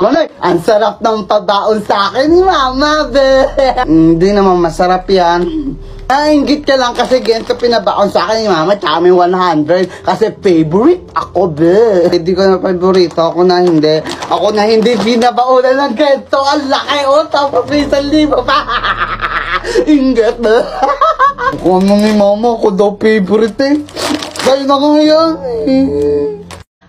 Kunoy, ang sarap ng pabaon sa akin ni Mama, be. Hindi naman masarap yan. Nainggit ka lang kasi ganito pinabaon sa akin ni Mama, tsaka may 100. Kasi favorite ako, be. Hindi ko na favorito, ako na hindi. Ako na hindi binabaonan ng ganito. Ang laki, oh, tapos may 1,000 pa. Inggit, be. Kung ano ni Mama, ako daw favorite eh. Kayo na ngayon.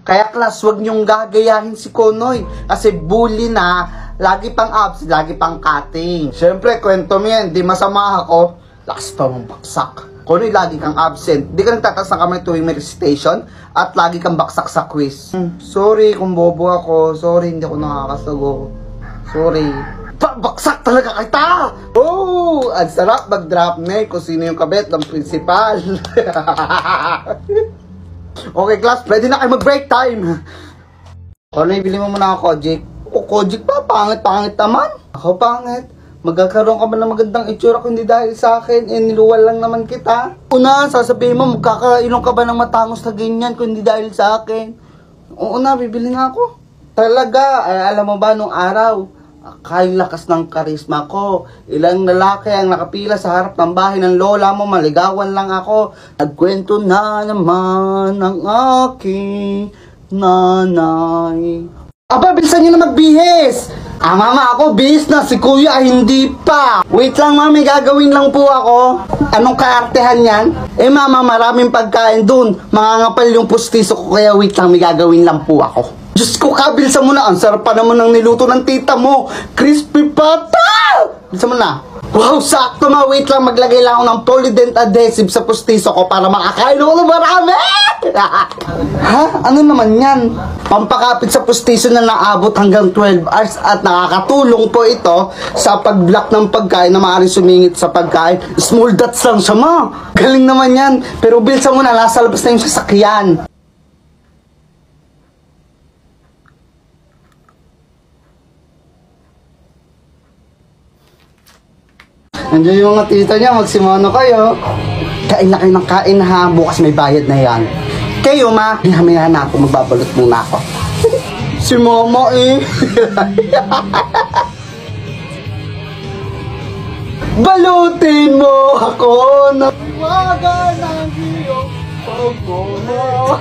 Kaya class, wag niyong gagayahin si Konoy. Kasi bully na, lagi pang abs, lagi pang cutting. Siyempre, kwento mo yan, di masama ako. Lakas pa mong baksak. Konoy, lagi kang absent. Di ka nagtataas ng kamay tuwing may recitation. At lagi kang baksak sa quiz. Sorry kung bobo ako. Sorry, hindi ako nakakasago. Sorry. Baksak talaga kita! Oh! Ang sarap mag-drop mail kung sino yung kabit ng principal. Okay, class, pwede na kayo mag-break time. Konoy, bili mo muna ako, Kojik. O, Kojik pa, pangit-pangit naman. Ako pangit. Magkakaroon ka ba ng magandang itsura kung hindi dahil sa akin? Eh, niluwal lang naman kita. Una, sasabihin mo, magkakailong ka ba ng matangos na ganyan kung hindi dahil sa akin? Oo na, bibili nga ako. Talaga, ay, alam mo ba nung araw, kay lakas ng karisma ko. Ilang lalaki ang nakapila sa harap ng bahay ng lola mo, maligawan lang ako. Nagkwento na naman ang aking nanay. Aba, bilisan nyo na magbihis! Mama, ako bihis na, si kuya hindi pa. Wait lang, mami, gagawin lang po ako. Anong kaartehan yan? Eh mama, maraming pagkain dun. Mangangapal yung pustiso ko, kaya wait lang, may gagawin lang po ako. Diyos ko, kabilsa mo na. Ang sarap pa naman ng niluto ng tita mo. Crispy pata! Bilsa mo na. Wow, sakto ma. Wait lang, maglagay lang ako ng polydent adhesive sa pustiso ko para makakain ako ng marami! Ha? Ano naman yan? Pampakapit sa pustiso na naabot hanggang 12 hours at nakakatulong po ito sa pag-block ng pagkain na maaaring sumingit sa pagkain. Small dots lang siya, ma. Galing naman yan. Pero bilsa mo na, nasa labas na yung sasakyan. Nandiyan yung mga tita niya, magsimano kayo. Kain na kayo ng kain ha, bukas may bayad na yan. Kayo ma, hinamihan na ako, magbabalot muna ako. Si mama eh. Balutin mo ako na waga ng iyong pagmamo.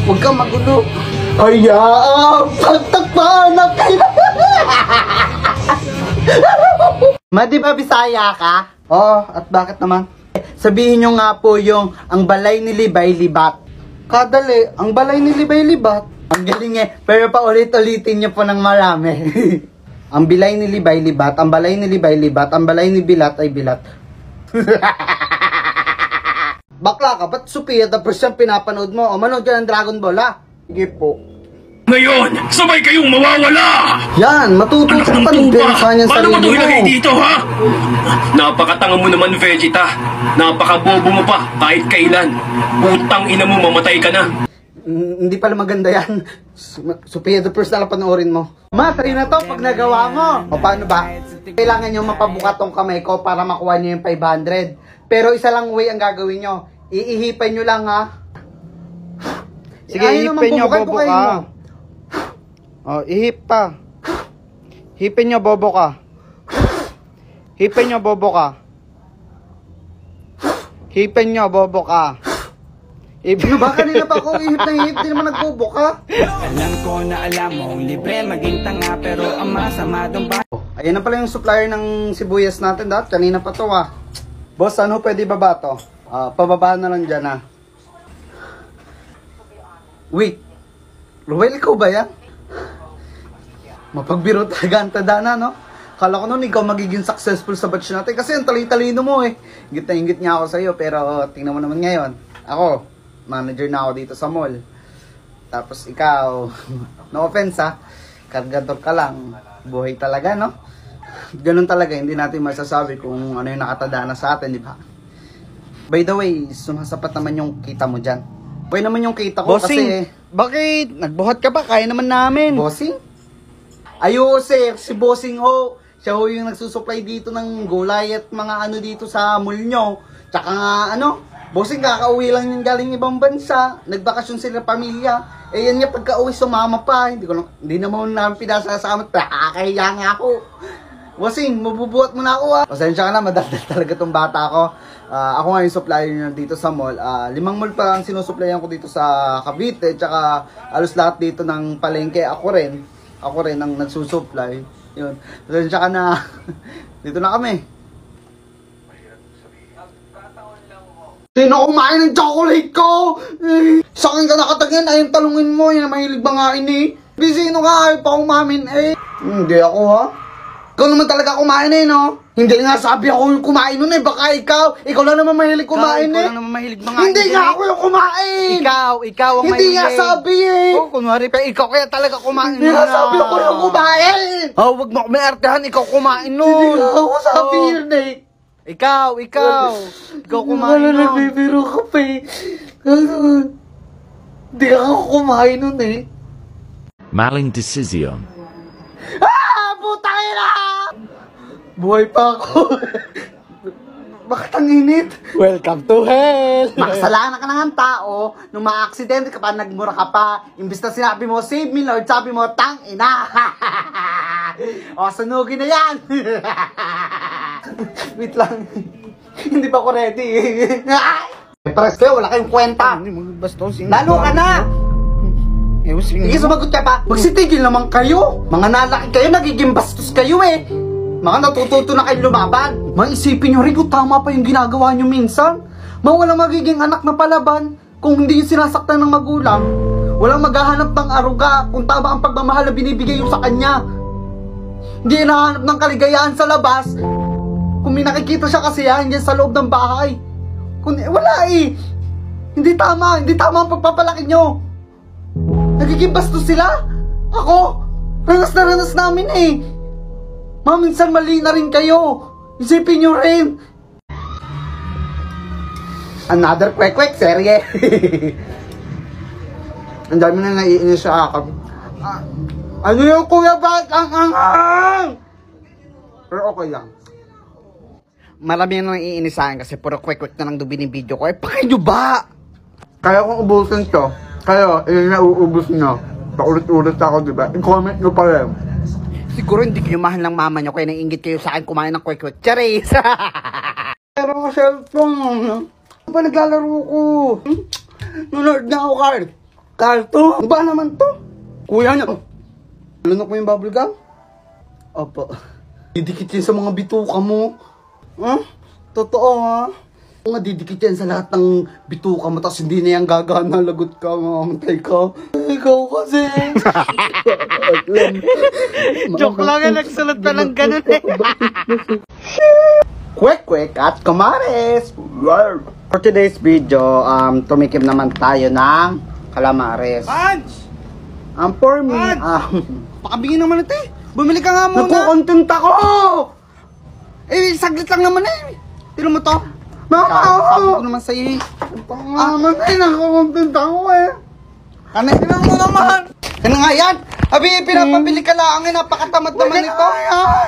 Huwag kang magulo. Hayaan, pagtakpan na kayo. Ma, di ba Bisaya ka? Oo, at bakit naman? Sabihin nyo nga po yung ang balay ni Libay Libat. Kadali, ang balay ni Libay Libat. Ang galing eh, pero pa ulit-ulitin nyo po ng marami. Ang bilay ni Libay Libat, ang balay ni Libay Libat, ang balay ni Bilat ay Bilat. Bakla ka, ba't Sophia the first yung pinapanood mo? O manood ka ng Dragon Ball ha? Sige po. Ngayon, sabay kayong mawawala! Yan, matututok pa ng pensa niyan sa sarili mo. Paano mo ito ilagay dito, ha? Napakatanga mo naman, Vegeta. Napakabobo mo pa, kahit kailan. Utang ina mo, mamatay ka na. Hindi pala maganda yan. Sophia the first na lang panoorin mo. Ma, sa'yo na to pag nagawa mo. O paano ba? Kailangan nyo mapabuka tong kamay ko para makuha nyo yung 500. Pero isa lang way ang gagawin nyo. Iihipan nyo lang ha. Sige, ihipin nyo, bobo ka. Oh, ihip pa. Hipin nyo, bobo ka. Hipin nyo, bobo ka. Hipin nyo, bobo ka. Ano ba? Kanina pa ako ihip na ihip. Di naman nagbobo ka. Alam ko na alam mong libre maging tanga pero ang masama doon ba? Ayan na pala yung supplier ng sibuyas natin. Dahil kanina pa to ah. Boss, ano pwede baba to? Pababa na lang dyan ah. Wait. Ruel, ikaw ba yan? Mapagbiro talaga ang tadana, no? Kala ko noon ikaw magiging successful sa batch natin kasi ang tali-talino mo eh. Ingit na ingit niya ako sa'yo pero tingnan mo naman ngayon. Ako, manager na ako dito sa mall. Tapos ikaw, no offense ha, kargador ka lang. Buhay talaga, no? Ganun talaga, hindi natin masasabi kung ano yung nakatadana sa atin, di ba? By the way, sumasapat naman yung kita mo dyan. Okay naman yung kita ko Bossing, kasi... bakit? Nagbuhat ka pa? Kaya naman namin. Bossing? Ayo sir, si Bossing ho. Siya ho yung nagsusupply dito ng gulay at mga ano dito sa mall nyo. Tsaka nga ano, Bossing, kakauwi lang yung galing ibang bansa. Nagbakasyon sila pamilya. Eh yan nga, pagka-uwi sumama pa. Hindi naman namin pinasasama. Kakahiya nga ako. Bossing, mabubuhat mo na ako ha. Pasensya ka na, madaldal talaga tong bata ko. Ako nga yung supplier nyo dito sa mall. 5 mall pa ang sinusuplayan ko dito sa Cavite. Tsaka alos lahat dito ng palengke. Ako rin ang nagsusupply. Yun. Pasensya ka na. Dito na kami. Sino kumain ng chocolate ko? Sa akin ka nakatagyan, ayun talungin mo, yun na mahilig ba nga ini? Sino ka, ayaw pa kumamin eh? Hindi ako ha? Ikaw naman talaga kumain eh, no? Hindi nga sabi ako yung kumain nun eh, baka ikaw lang naman mahilig kumain eh. Ikaw lang naman mahilig mga Hindi nga ako yung kumain! Ikaw ang Hindi mahilig. nga sabi eh! Oh, kunwari pa, ikaw kaya talaga kumain Hindi nga sabi ako yung kumain! Oh, wag mo kumaartehan, ikaw kumain Hindi nun. nga ako sabi Oh. yun eh! Ikaw kumain Wala, nun. nagbibiro ka pa eh. Hindi ako kumain nun eh. Maling decision. Putang ina! Buhay pa ako. Bakit ang init? Welcome to hell. Makasalanan ka na ng tao nung ma-aksidente ka pa, nagmura ka pa. Imbis na sinabi mo, save me Lord, sabi mo, tang ina. O, sunugin na yan. Wait lang. Hindi pa ako ready. Pares kayo, wala kayong kwenta. Lalo ka na. Sige, sumagot ka pa. Magsitigil naman kayo. Mga nalaki kayo, nagiging bastos kayo eh. Mga natututo na kayo lumaban. Maisipin nyo rin kung tama pa yung ginagawa nyo minsan. Walang magiging anak na palaban kung hindi yung sinasaktan ng magulang. Walang maghahanap ng aruga kung tama ang pagmamahal na binibigay yung sa kanya. Hindi hinahanap ng kaligayahan sa labas kung may nakikita siya kasiyahan dyan sa loob ng bahay. Wala eh. Hindi tama ang pagpapalaki nyo. Nagiging bastos sila. Ako, ranas na ranas namin eh. Minsan mali na rin kayo. Isipin nyo rin. Another kwek-kwek serye. Ang dami na naiinis sa akin. Ano yung kuya, bakit ang Pero okay lang. Marami na naiinis sa akin kasi puro kwek-kwek na lang doon binibideo ko. Pakay nyo ba? Kaya kung ubusin to, kayo, yun na uubos nyo. Paulit-ulit ako, diba? I-comment nyo pa rin. Siguro hindi kayo mahal ng mama nyo kaya naiingit kayo sa akin kumain ng kwek-kwek. Charis! Pero ako cellphone. Ano ba naglalaro ko? Nanonood na ako, Carl. Carl to? Ano ba naman to? Kuya niya. Lunok mo yung bubble gum? Opo. Didikit yan sa mga bituka mo. Totoo ha? Nga didikit yan sa lahat ng bituka mo tapos hindi na yan gagana, lagot ka, mamatay ka. Ikaw kasi. Joke lang yan, nagsulat pa ng ganun eh. Kwek-kwek at kamares! For today's video, tumikim naman tayo ng calamares. For me, Pakabingin naman ito eh. Bumili ka nga muna. nagkukontent ako! Eh, saglit lang naman eh. Tino mo to? Sabi ko naman sa'yo eh. Naman ay, nagkukontent ako eh. Tingnan mo naman. Ano nga yan? Abi, pinapabili ka lang eh. Napakatamad naman ito.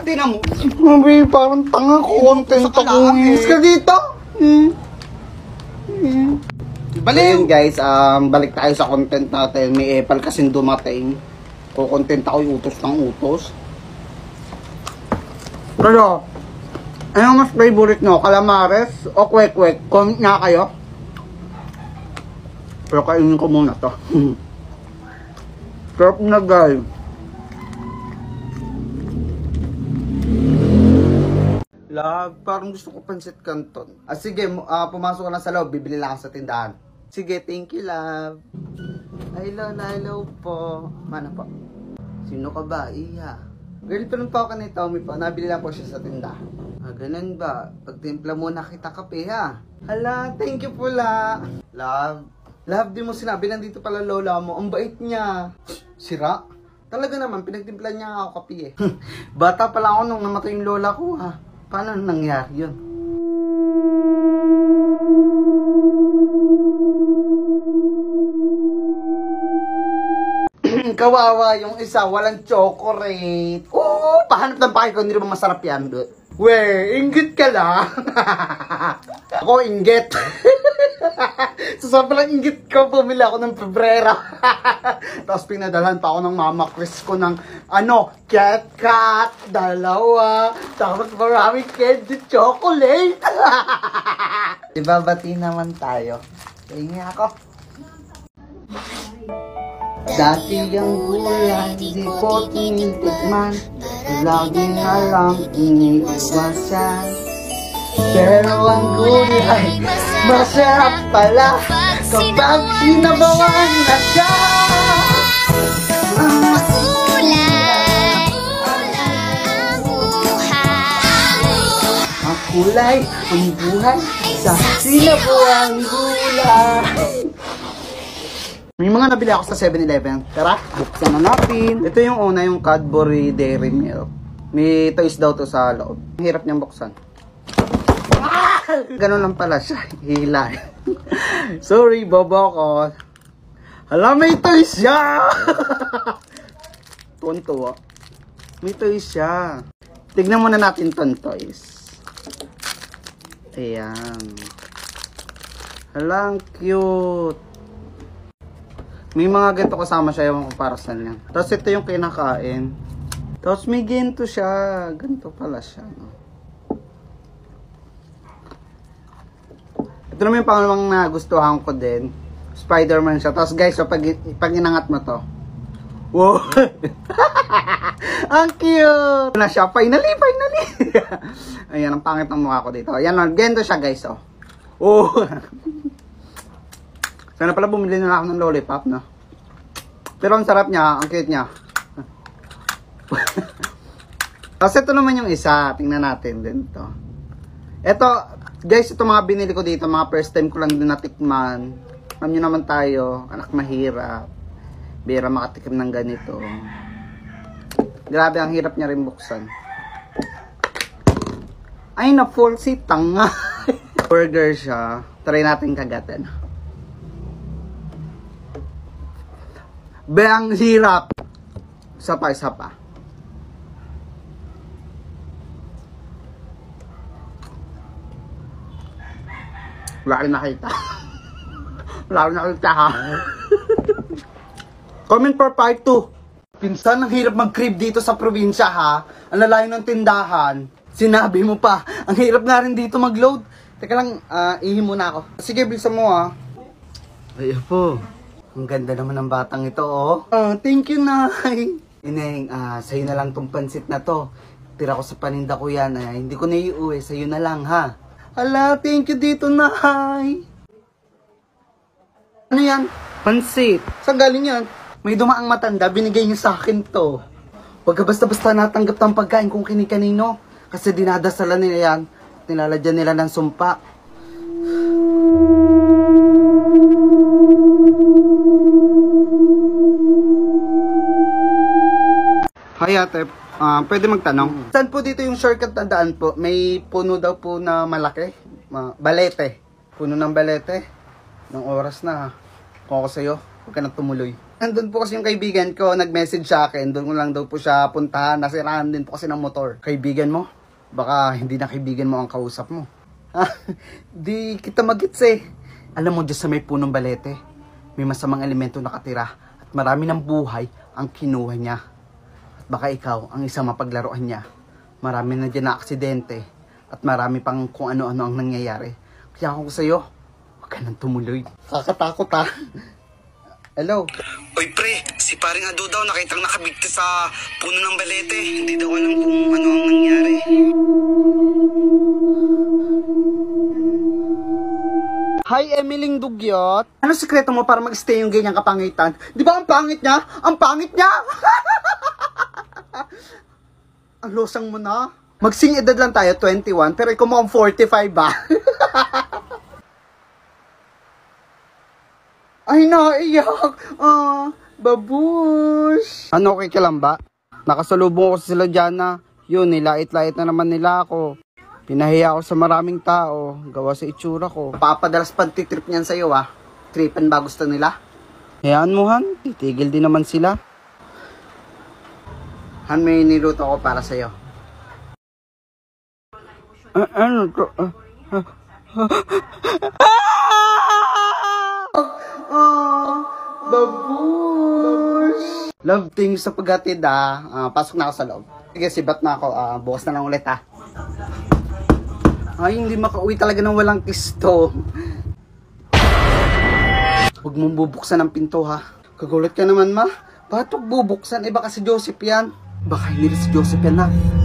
Tingnan mo. Mabi, parang tanga ko, content Gusto ka ako. lang eh. Inis ka dito. Baliw. Ayun guys, balik tayo sa content natin. May epal kasing dumating. Kukontent ako yung utos ng utos. Pero, ano mas favorite nyo? Calamares o kwek-kwek? Comment nga kayo. Pero kainin ko muna to. Sarap na guys. Love, parang gusto ko pansit canton. Sige, pumasok ka na sa loob, bibili lang ako sa tindahan. Sige, thank you, love. Hello po. Mana po? Sino ka ba? Iya. Girlfriend po ako ni Tommy po. Nabili lang po siya sa tindahan. Ganun ba? Pagtimpla muna kita kape ha. Hala, thank you po la. Love, di mo sinabi, nandito pala lola mo. Ang bait niya. Sira? Talaga naman, pinagtimpla niya ako kape eh. Bata pala ako nung namatay yung lola ko ha. Paano nangyari yun? Kawawa yung isa, walang chocolate. Oo, pahanap ng pakay ko, hindi naman masarap yan. We, inggit ka lang. Ako, inggit. So sobrang inggit ko, bumili ako ng Pebrera. Tapos pinadalhan pa ako ng mama Chris ko ng KitKat, dalawa. Tapos maraming candy chocolate. Ibabati naman tayo. Tingin ako. Dati ang gulay, di ko tinitikman. Lagi na lang iniiwasan. Pero ang gulay, masarap pala kapag sinabawan na siya. Ang kulay, ang buhay, sa sinabuang gulay. May mga nabili ako sa 7-Eleven. Tara, buksan na natin. Ito yung una, yung Cadbury Dairy Milk. May toys daw to sa loob. Ang hirap niyang buksan. Ganun lang pala siya. Hila. Sorry, bobo ko. Hala, may toys siya! Tuwan-tuwa. May toys siya. Tignan muna natin ton toys. Ayan. Hala, ang cute. May mga ganito kasama siya, yung para saan yan. Tapos ito yung kinakain. Tapos may ganito siya. Ganito pala siya. No? Ito naman yung pangalawang nagustuhan ko din. Spider-Man siya. Tapos guys, so pag inangat mo to. Wow! Ang cute! Na siya. Finally! Ayan, ang pangit ng mukha ko dito. Ayan, ganito siya guys. Oh! Sana pala bumili na ako ng lollipop, no? Pero ang sarap niya, ang cute niya. Tapos ito naman yung isa. Tingnan natin din to. Ito, guys, ito mga binili ko dito. Mga first time ko lang din natikman. Alam nyo naman tayo, anak mahirap. Bira makatikim ng ganito. Grabe, ang hirap niya rin buksan. Ay, na-full si tanga. Burger siya. Try natin kagatan. Be, ang hirap. Isa pa. Wala rin nakita. Ha. Comment for part 2. Pinsan, ang hirap mag-crib dito sa probinsya, ha. Ang lalayo ng tindahan. Sinabi mo pa. Ang hirap nga rin dito mag-load. Teka lang, ihi muna ako. Sige, bilisan mo, ha. Ayun po. Ang ganda naman ng batang ito, oh. Thank you, Nay. Ineng, sa'yo na lang tong pansit na to. Tira ko sa paninda ko yan. Hindi ko na iuwi. Sa'yo na lang, ha. Ala, thank you dito, Nay. Ano yan? Pansit. Saan galing yan? May dumaang matanda, binigay niyo sa akin to. Huwag ka basta-basta natanggap ng pagkain kung kini-kanino. Kasi dinadasalan nila yan. Nilalagyan nila ng sumpa. Hi ate, pwede magtanong? Saan po dito yung shortcut na daan po? May puno daw po na malaki. Balete. Puno ng balete. Nung oras na. Kung ako sa'yo, huwag ka nang tumuloy. Nandun po kasi yung kaibigan ko, nag-message sa akin. Doon ko lang daw po siya puntahan. Nasiraan din po kasi ng motor. Kaibigan mo? Baka hindi na kaibigan mo ang kausap mo. Di kita magits eh. Alam mo, Diyos sa may punong balete, may masamang elemento nakatira. At marami ng buhay ang kinuha niya. Baka ikaw ang isang mapaglaruan niya. Marami na dyan na aksidente. At marami pang kung ano-ano ang nangyayari. Kaya ako sa'yo, huwag ka nang tumuloy. Kakatakot ha. Hello? Oy pre, si paring Ado daw nakitang nakabigti sa puno ng balete. Hindi daw alam kung ano ang nangyari. Hi, Emiling Dugyot. Ano sikreto mo para mag-stay yung ganyang kapangitan? Di ba ang pangit niya? Ang pangit niya! Ang losang mo na. Magsing edad lang tayo, 21, pero ikaw mukhang 45 ba? Ay, naiyak. Babush. Ano, okay ka lang ba? Nakasalubong ko sila dyan na. Yun, nilait-lait na naman nila ako. Pinahiya ako sa maraming tao. Gawa sa itsura ko. Papadalas pagtitrip niyan sa'yo, Tripan ba gusto nila? Hayaan mo, Han. Titigil din naman sila. Han, may niluto ako para sa'yo. Ano to? Babush! Love, things sa paghatid pasok na ako sa loob. Sige, sibat na ako. Bukas na lang ulit Ay, hindi makauwi talaga ng walang kiss to. Huwag mong bubuksan ang pinto Kagulat ka naman ma. Bakit huwag bubuksan? Baka si Joseph yan. Baka hindi si Joseph yan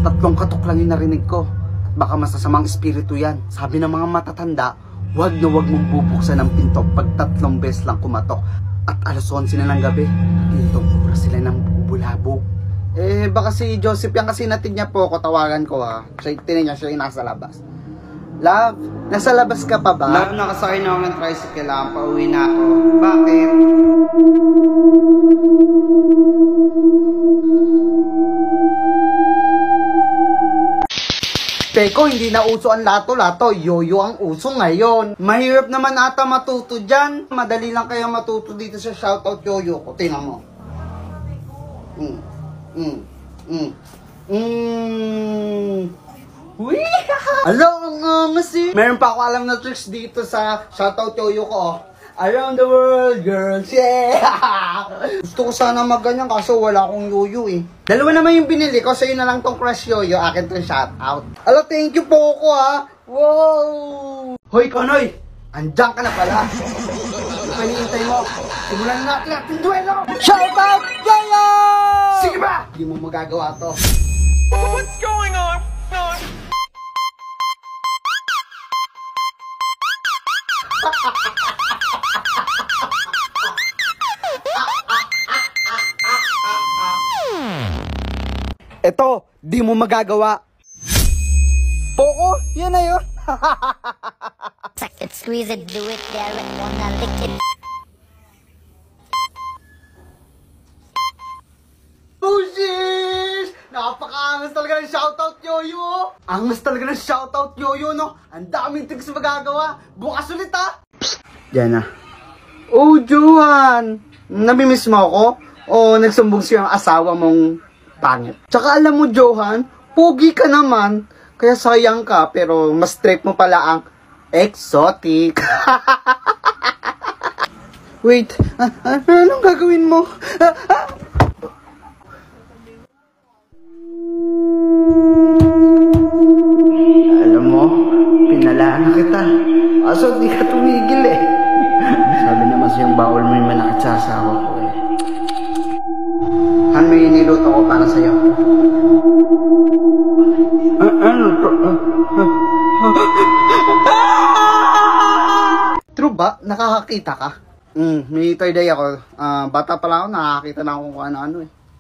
3 katok lang yung narinig ko. At baka masasamang espiritu yan. Sabi ng mga matatanda, huwag na huwag mong bubuksan ang pinto pag 3 beses lang kumatok. At alas 11 na ng gabi, pintong pura sila ng bubulabog. Baka si Joseph yan kasi natid niya po ako, tawagan ko Tinan niya siya yung nasa labas. Love, nasa labas ka pa ba? Love, nakasakay na ako ng tricycle pauwi na ako. Bakit? Teko, hindi na uso ang lato-lato. Yoyo ang uso ngayon. Mahirap naman ata matuto dyan. Madali lang kaya matuto dito sa shoutout yoyo ko. Tingnan mo. Uy! Alo, ang angas Meron pa ako alam na tricks dito sa shoutout yoyo ko Around the world, girls, yeah! Gusto ko sana magganyan kaso wala akong yoyo Dalawa naman yung binili ko, sa'yo na lang tong crush yoyo, akin tong shoutout. Alo, thank you po ko Wow! Hoy, Konoy! Andiyan ka na pala. Panihintay mo. Simulan natin ating duelo! Shoutout yoyo! Sige ba? Hindi mo magagawa to. What's going on? Eto, di mo magagawa. Poko, yan na yun. Suck it, squeeze it, do it, dare it, wanna lick it. Bushish! Napaka-angas talaga ng shoutout yoyo. Angas talaga ng shoutout yoyo, no? Ang daming tigs magagawa. Bukas ulit Psst, yan na. Oh, Johan! Namimiss mo ako? O nagsumbong siya ang asawa mong pangit? Tsaka alam mo, Johan, pogi ka naman. Kaya sayang ka, pero mas trip mo pala ang exotic. Wait, anong gagawin mo? Alam mo, pinalaan na kita. Kaso di ka tumigil Sabi naman siyang bawal mo yung manakit sa asawa ko Han, may niluto ko para sa'yo. Ano to? True ba? Nakakakita ka? May third eye ako. Bata pala ako, nakakakita na ako kung ano-ano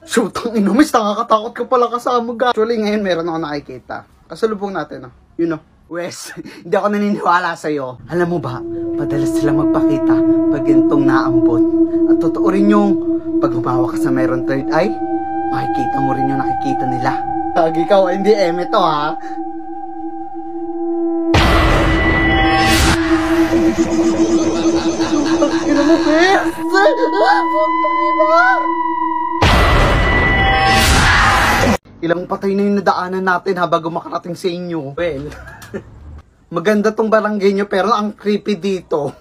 Shoot, ang inumis, nakakatakot ka pala kasama ga. Actually, ngayon meron ako nakikita. Kasalubong natin You know. Wes, hindi ako naniniwala sa'yo. Alam mo ba, padalas sila magpakita pag gantong naambot. At totoo rin yung pag humawa ka sa meron third eye, makikita mo rin yung nakikita nila. Pag ikaw, hindi eme to Ina mo, Bes! Ilang patay na yung nadaanan natin bago makarating sa inyo. Well, maganda tong barangay nyo pero ang creepy dito.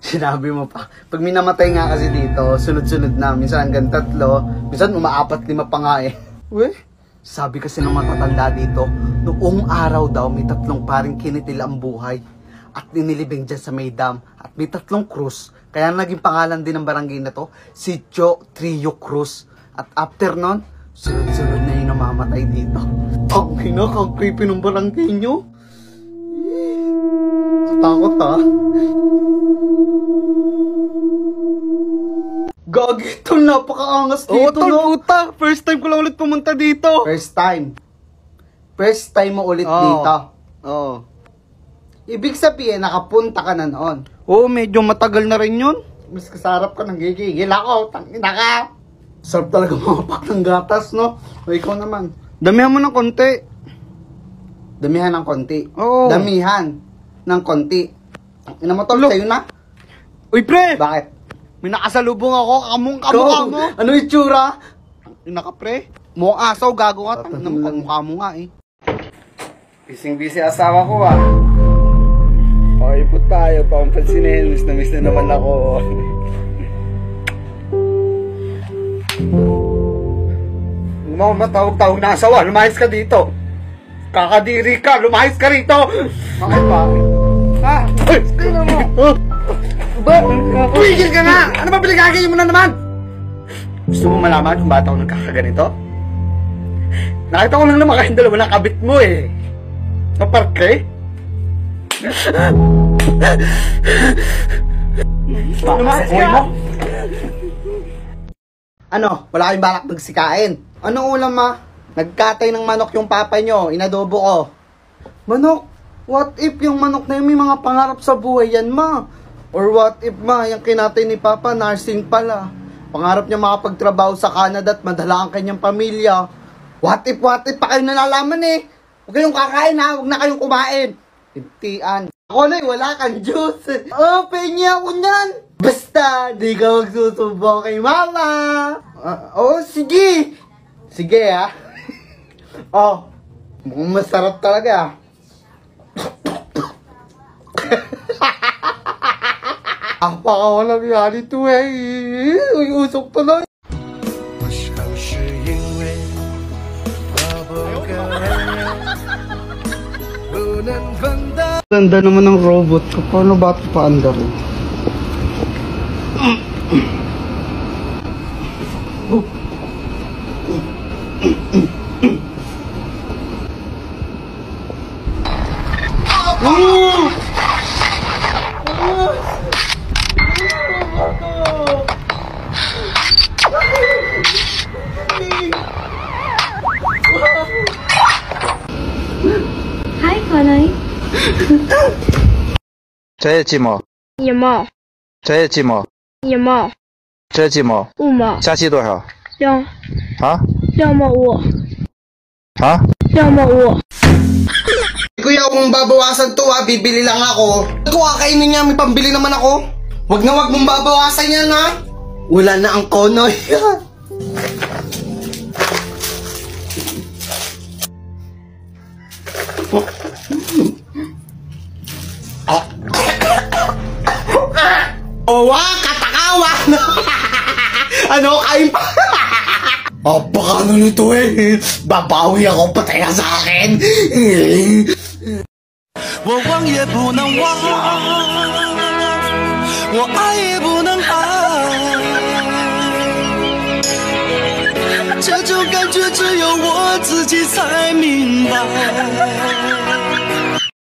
Sinabi mo pa. Pag may namatay nga kasi dito, sunod-sunod na. Minsan hanggang 3, minsan 4-5 pa nga Weh, sabi kasi ng matatanda dito, noong araw daw may 3 paring kinitil ang buhay. At ninilibing dyan sa may dam. At may 3 krus. Kaya naging pangalan din ng barangay na to, Sitio Trio Cruz. At after nun, sunod-sunod na yung namamatay dito. Tangina, kang creepy ng barangay nyo. Takot Gagi, tol, napakaangas dito, tol, puta. First time ko lang ulit pumunta dito. First time mo ulit dito. Oo. Ibig sabihin, nakapunta ka na noon. Oo, medyo matagal na rin yun. Mas kasarap ka, nanggigigil ako. Tangina ka. Sarap talaga mapak ng gatas, no? O ikaw naman. Damihan mo ng konti. Damihan ng konti. Oo. Damihan ng konti. Ina mo, tol, sa'yo na. Uy, pre! Bakit? May nakasalubong ako. Kamukha mo. Ano yung tsura? Naka, pre. Mukhang asaw, gago ka. Mukha mo nga Busy-busy asawa ko Okay po tayo, pampansinin. Miss na naman ako. mo matawag-tawag na asawa, lumayas ka dito. Kakadiri ka, lumayas ka rito. Bakit ba? Ha? Ano mo? Ba? Tumigil ka nga! Ano ba pinagkakain mo na naman? Gusto mo malaman kung ba't ako nagkakaganito? Nakita ko lang naman kayong dalawa na kabit mo eh. Naparke? Lumayas ka! Ano? Wala kayong balak magsikain? Anong ulam ma? Nagkatay ng manok yung papa nyo, inadobo ko. Manok? What if yung manok na yun may mga pangarap sa buhay yan ma? Or what if ma, yung kinatay ni papa, nursing pala. Pangarap niya makapagtrabaho sa Canada at madala ang kanyang pamilya. What if pa kayo nalalaman eh? Huwag kayong kakain ha, huwag na kayong kumain. Tintian. Ako na wala kang juice. Oh, pengi ako nyan. Basta, di ka magsusubo kay mama. Oh, sige. Sige ha. Oh, mukhang masarap talaga. Apakawalang yan ito eh. Uy, usok pala. Ganda naman ng robot ko. Paano ba ito paandarin? Hi, Connie. 这也几毛？一毛，这也几毛？一毛，这几毛？ 5毛，加起多少？ 2毛5， 啊？ 2毛5。 Kuya, kung babawasan to ha, bibili lang ako. Kung kakainin niya, may pambili naman ako. Wag na wag mong babawasan yan ha. Wala na ang konoy. Owa, katakawan! Ano, kain pa? Baka ano nito eh. Babawi ako, patay ka sa akin. 我忘也不能忘，我爱也不能爱，这种感觉只有我自己才明白。